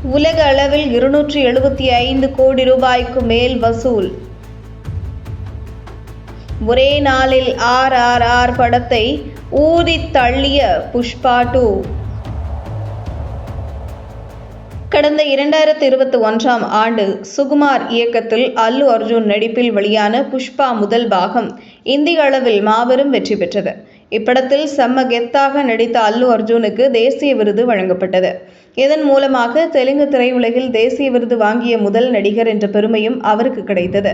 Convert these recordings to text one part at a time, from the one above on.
உலக அளவில் 275 கோடி ரூபாய்க்கு மேல் வசூல். ஒரே நாளில் RRR படத்தை ஊதித் தள்ளிய புஷ்பா 2. கடந்த 2021ஆம் ஆண்டு சுகுமார் இயக்கத்தில் அல்லு அர்ஜுன் நடிப்பில் வெளியான புஷ்பா முதல் பாகம் இந்திய அளவில் மாபெரும் வெற்றி பெற்றது. இப்படத்தில் செம்ம கெத்தாக நடித்த அல்லு அர்ஜுனுக்கு தேசிய விருது வழங்கப்பட்டது. இதன் மூலமாக தெலுங்கு திரையுலகில் தேசிய விருது வாங்கிய முதல் நடிகர் என்ற பெருமையும் அவருக்கு கிடைத்தது.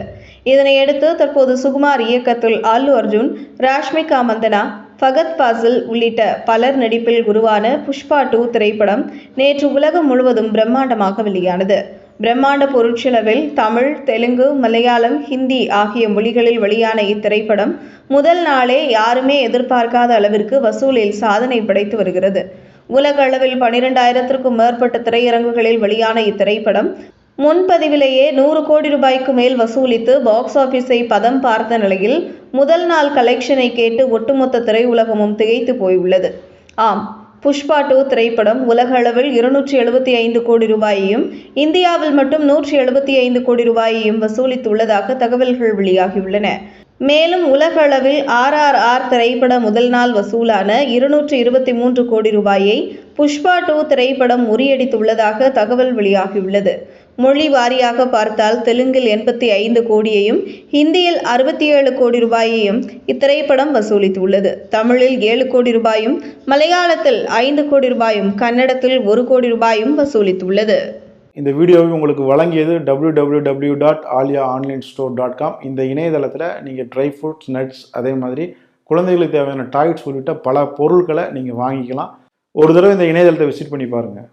இதனையடுத்து தற்போது சுகுமார் இயக்கத்தில் அல்லு அர்ஜுன், ராஷ்மிகா மந்தனா, ஃபகத் ஃபாசில் உள்ளிட்ட பலர் நடிப்பில் உருவான புஷ்பா 2 திரைப்படம் நேற்று உலகம் முழுவதும் பிரம்மாண்டமாக வெளியானது. பிரம்மாண்ட பொருட்செலவில் தமிழ், தெலுங்கு, மலையாளம், ஹிந்தி ஆகிய மொழிகளில் வெளியான இத்திரைப்படம் முதல் நாளே யாருமே எதிர்பார்க்காத அளவிற்கு வசூலில் சாதனை படைத்து வருகிறது. உலக அளவில் 12,000க்கும் மேற்பட்ட திரையரங்குகளில் வெளியான இத்திரைப்படம் முன்பதிவிலேயே 100 கோடி ரூபாய்க்கு மேல் வசூலித்து பாக்ஸ் ஆபீஸை பதம் பார்த்த நிலையில் முதல் நாள் கலெக்ஷனை கேட்டு ஒட்டுமொத்த திரையுலகமும் திகைத்து போயுள்ளது. ஆம், புஷ்பா 2 திரைப்படம் உலக அளவில் 275 கோடி ரூபாயையும் இந்தியாவில் மட்டும் 175 கோடி ரூபாயையும் வசூலித்துள்ளதாக தகவல்கள் வெளியாகியுள்ளன. மேலும் உலக அளவில் RRR திரைப்பட முதல் நாள் வசூலான 223 கோடி ரூபாயை புஷ்பா 2 திரைப்படம் முறியடித்துள்ளதாக தகவல் வெளியாகியுள்ளது. மொழி வாரியாக பார்த்தால் தெலுங்கில் 85 கோடியையும் ஹிந்தியில் 67 கோடி ரூபாயையும் இத்திரைப்படம் வசூலித்துள்ளது. தமிழில் 7 கோடி ரூபாயும், மலையாளத்தில் 5 கோடி ரூபாயும், கன்னடத்தில் 1 கோடி ரூபாயும் வசூலித்துள்ளது. இந்த வீடியோவை உங்களுக்கு வழங்கியது www.aliaonlinestore.com. இந்த இணையதளத்தில் நீங்கள் ட்ரை ஃப்ரூட்ஸ், நட்ஸ், அதே மாதிரி குழந்தைகளுக்கு தேவையான டாய்ஸ் உள்ளிட்ட பல பொருட்களை நீங்கள் வாங்கிக்கலாம். ஒரு தடவை இந்த இணையதளத்தை விசிட் பண்ணி பாருங்கள்.